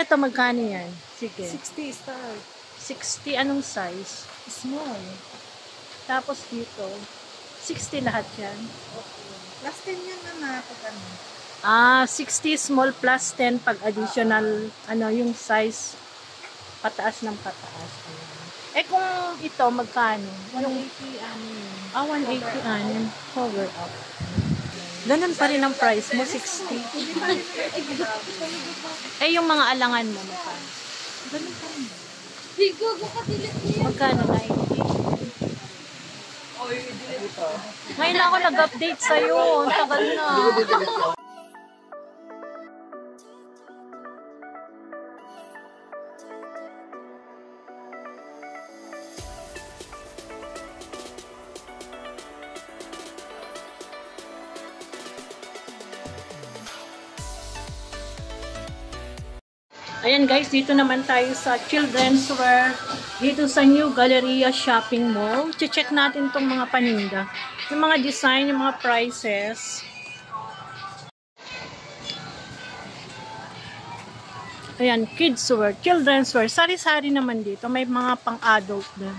ito magkano yan? Sige. 60 star. 60, anong size? Small. Tapos dito, 60 lahat yan. Okay. Plus 10 yan na pag ano. 60 small plus 10 pag additional, yung size pataas ng pataas. Eh kung ito, magkano? 180 180 cover up. Ganun pa rin ang price mo, 60. Eh yung mga alangan mo, magkano? Ganun pa rin. Magkano na ngayon ako nag-update sa'yo. Ang tagal na. Ayan guys, dito naman tayo sa children's wear. Dito sa New Galleria Shopping Mall. Check natin tong mga paninda. Yung mga design, yung mga prices. Ayan, kids wear, children's wear. Sari-sari naman dito. May mga pang-adult din.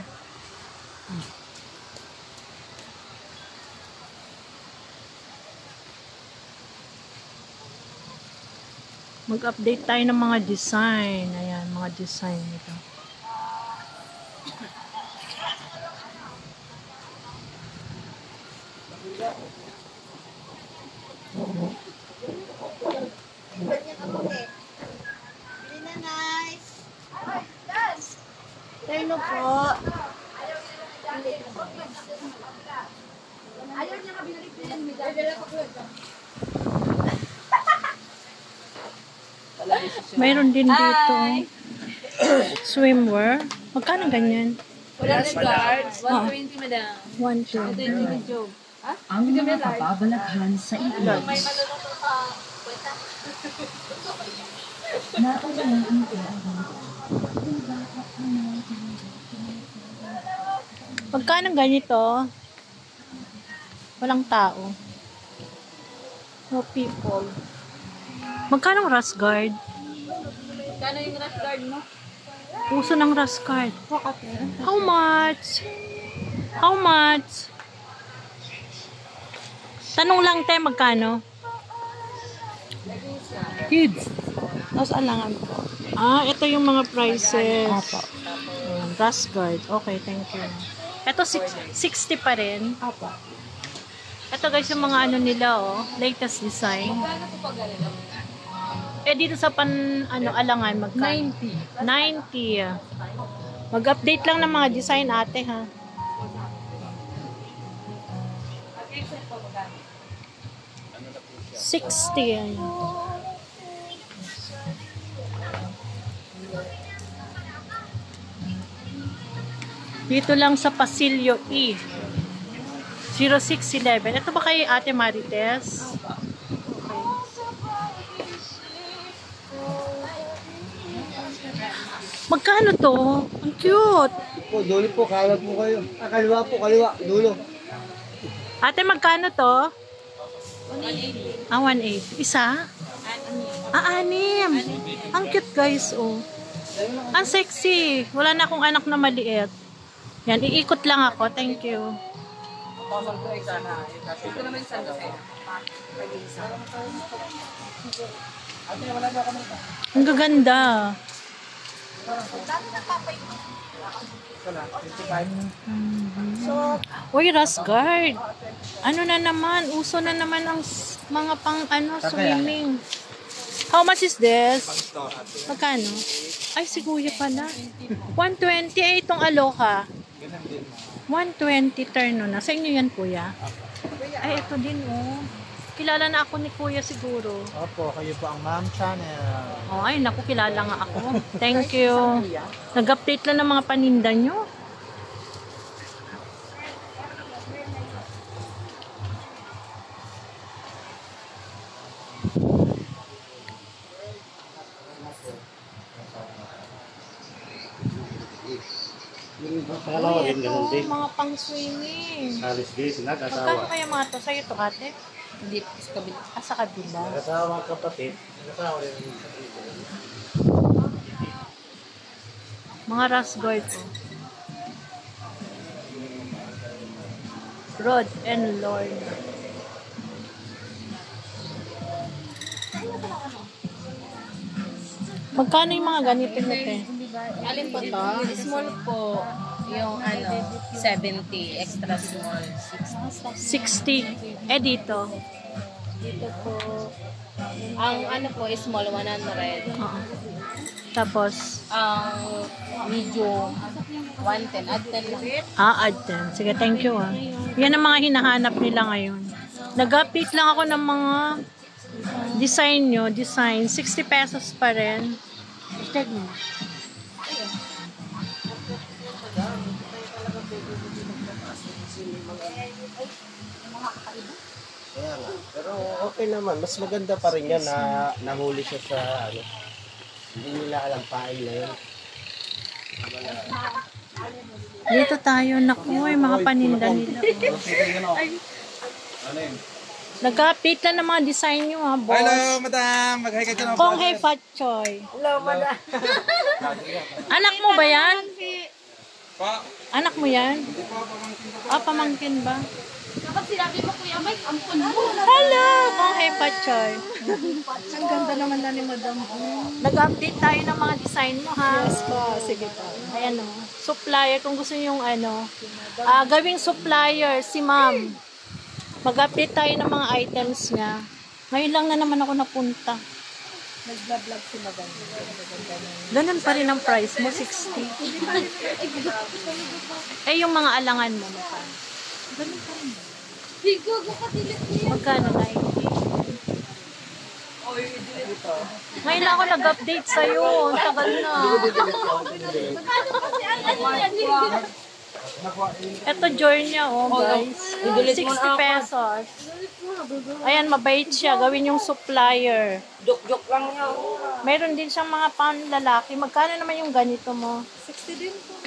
Mag-update tayo ng mga design. Ayan, mga design nito. Terno po. Ayaw niya nga binalik din. Mayroon din dito swimwear. Magkano ganyan? Wala na guards. 120 madam. 120. Ito yung job. Ang mga kababalaghan sa ilan. May maluluto pa. Nauna ng ito. Magkano ganito? Walang tao. No people. Magkano ang rush guard? Kano yung rush guard mo? Uso ng rush guard. How much? How much? Tanong lang tayo magkano? Kids. Tapos alangan po. Ito yung mga prices. Rush guard. Okay, thank you. Ito 60 pa rin. Ito guys yung mga nila latest design. Dito sa alangan magkano? 90. Mag-update lang ng mga design ate ha. $60. Dito lang sa Pasilio E. 0611. Ito ba kay Ate Marites? Magkano to? Ang cute. Po, dulo po, kawag po kayo. Kaliwa po, kaliwa, dulo. Ate, magkano to? 180. Isa? 6. Ang cute guys, Ang sexy. Wala na akong anak na maliit. Yan, iikot lang ako. Thank you. Ang gaganda. Uy, rush guard. Ano na naman? Uso na naman ang mga pang swimming. How much is this? Magkano? Ay, si kuya pala. 120. Itong Aloha. 120 turno na. Sa inyo yan, kuya? Ay, ito din, Kilala na ako ni kuya siguro. Opo, kayo po ang Ma'am Channel. Ay, naku, kilala nga ako. Thank you. Nag-update lang ng mga paninda nyo. Kalawagin ganun din. Mga pang-swimming. Alis din, Magkano nag-asawa. kaya mga to? Sa'yo to, ate? Hindi, sa kabila. Sa kabila. Nag-asawa kapatid. Nag-asawa rin. Mga rash guard po. Rod and Lorna. Magkano yung mga ganito natin? Alin po to? Small po. Yung 70. Extra small. 60. Eh dito. Dito po. Ang po, small 100. Oo. Tapos, Ang medium 110. Add 10 lang. add 10. Sige, thank you Yan ang mga hinahanap nila ngayon. Nag-update lang ako ng mga design nyo. Design. 60 pesos pa rin. Check mo. Kaya nga. Pero okay naman. Mas maganda pa rin yan na nahuli siya sa ano. Hindi nila alam pain na yun. Dito tayo. Naku, mga paninda nila. Nag-update lang ng mga design nyo boss. Hello, madam. Mag-hi ka dyan. Kong Hei Fat Choy. Hello, madam. Anak mo ba yan? Anak mo yan? Pamangkin ba? Kapag sinabi mo, Kuya Mike, ampun mo. Hello, Kong Hei Fat Choy. Ang ganda naman na ni madam. Nag-update tayo ng mga design mo, ha? Yes po. Sige po. Ayan o. Supplier, kung gusto nyo yung gawing supplier, si ma'am. Mag-update tayo ng mga items niya. Ngayon lang na naman ako napunta. Nag-vlog si madam. Ganun pa rin ang price mo, 60. Eh, yung mga alangan mo, magkano? Ganun pa rin. Magkano? 90? Ngayon lang ako nag-update sa'yo. Ang tagal na. Ito Jornia, guys. 60 pesos. Ayan, mabait siya. Gawin yung supplier. Joke lang niya. Meron din siyang mga panlalaki. Magkano naman yung ganito mo? 60 din po.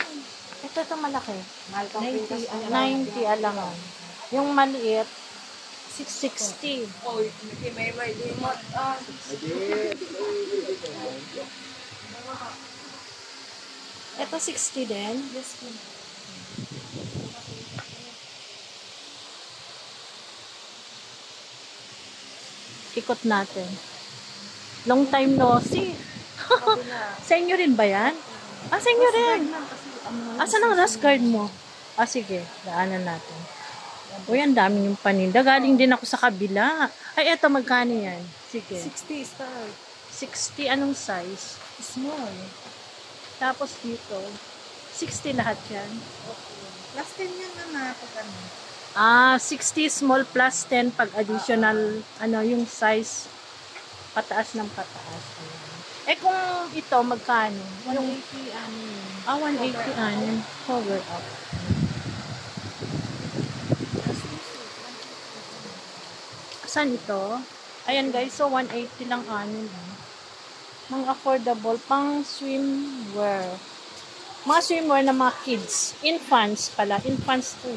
Ito malaki. 90 alangan. Yung maliit, 660. Oh, may limot. Ito 60 din. Yes po. Ikot natin. Long time no see. Sa inyo rin ba yan? Sa inyo rin. Asan ang rash guard mo? Sige. Daanan natin. Uy, ang dami yung paninda. Galing din ako sa kabila. Ay, eto, magkano yan? Sige. 60 star. 60, anong size? Small. Tapos dito, 60 lahat yan. Plus 10 yan na pag ano. 60 small plus 10 pag additional, yung size, pataas ng pataas. Eh, kung ito, magkano? 180 180 cover up. Saan ito? Ayan guys, so 180 lang Mga affordable, pang swimwear. Mga swimwear na mga kids. Infants pala. Infants to.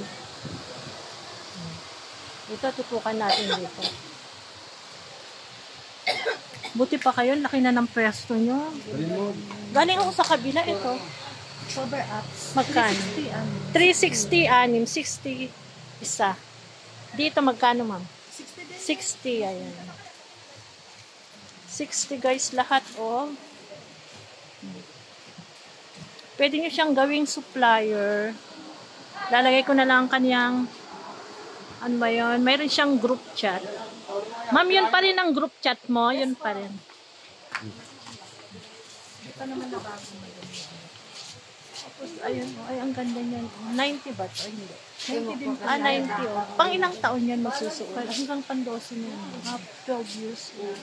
Ito, tutukan natin dito. Buti pa kayo, laki na ng pwesto nyo. Galing ako sa kabila, ito. Cover up. Magkano? 360, 60 isa. Dito, magkano ma'am? 60, ayan. 60 guys, lahat, Pwede nyo siyang gawing supplier. Lalagay ko na lang kanyang, ano ba yun? Mayroon siyang group chat. Ma'am, yun pa rin ang group chat mo. Yun pa rin. Ito naman na bago mo. Tapos, ayun, ay, ang ganda niyan. 90 ba? Ay, hindi. 90 din. 90, Pang ilang taon yan magsusuot? Hanggang pandose na yun. 12 years old.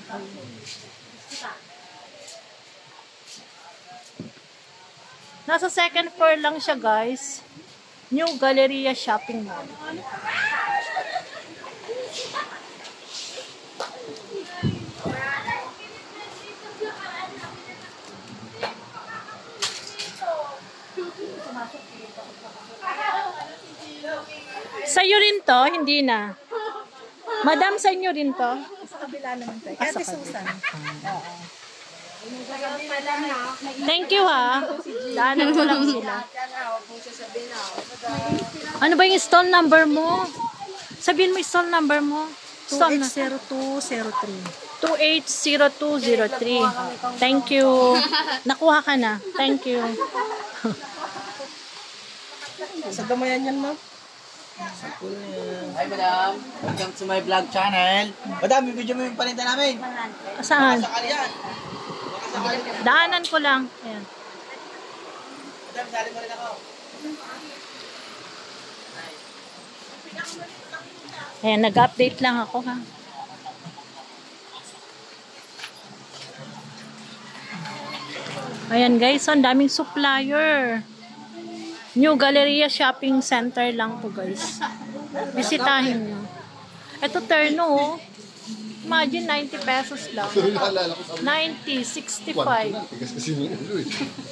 Nasa second floor lang siya, guys. New Galleria Shopping Mall. Sa'yo rin to? Hindi na. Madam, sa inyo rin to? Sa kabila naman tayo. Ate Susan. Thank you ha. Daanan ko lang sila. Ano ba yung stall number mo? Sabihin mo yung stall number mo. Stall na. 2800203. 280203. Thank you. Nakuha ka na. Thank you. Sa damayan yan, ma'am. Hi, madam. Welcome to my vlog channel. Madam, yung video mo yung paninda namin. Saan? Sakali yan. Daanan ko lang. Ayan. Madam, sali mo rin ako. Ayan, nag-update lang ako ha. Ayan guys, ang daming supplier. New Galleria Shopping Center lang to guys. Bisitahin nyo. Ito terno oh. Imagine 90 pesos lang. 90, 65.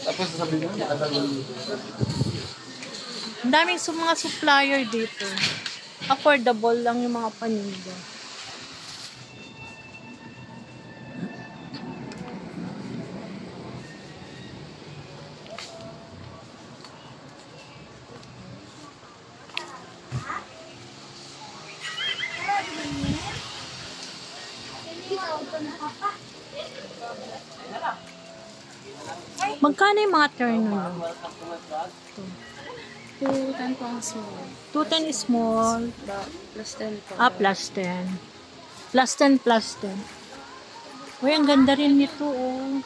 Tapos sasabihin mo, Ang daming mga supplier dito. Affordable lang yung mga paninda. Magkano yung mga terno nyo? 210 po ang small. 210 is small. Plus 10 po. Plus 10. Plus 10, plus 10. Uy, ang ganda rin nito, oh.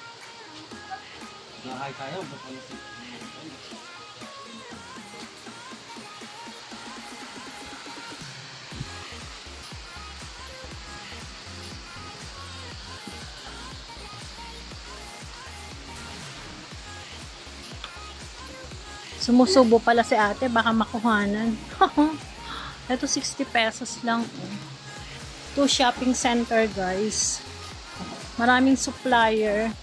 Sumusubo pala si ate, baka makuhanan. Ito 60 pesos lang. To shopping center guys. Maraming supplier.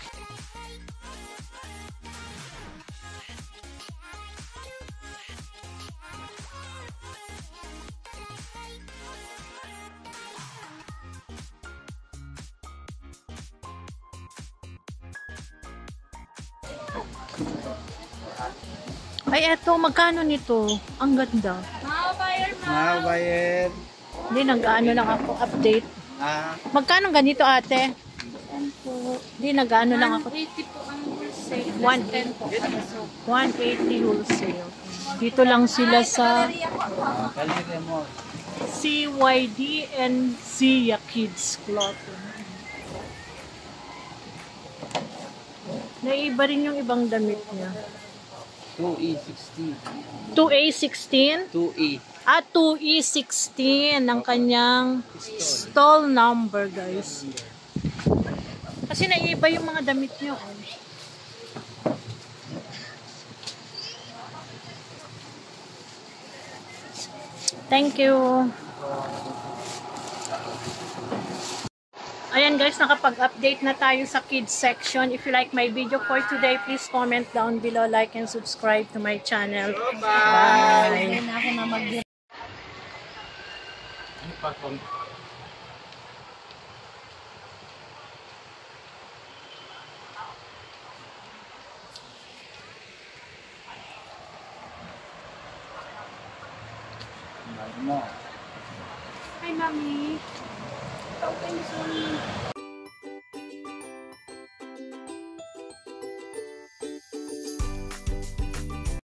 Ay, eto, magkano nito? Ang ganda. Mga bayan. Hindi, nag-ano lang ako, update. Magkano ganito, ate? Hindi, nag-ano lang ako. 180 po ang wholesale. 110 po. 180 wholesale. Dito lang sila sa CYD and Zia Kids Clothing. Naiiba rin yung ibang damit niya. 2E16. 2A16? 2E. 2E16 ang kanyang stall number, guys. Kasi naiiba yung mga damit niyo. Oh. Thank you. Ayan guys, nakapag-update na tayo sa kids section. If you like my video for today, please comment down below, like and subscribe to my channel. Bye! Hi, Mami.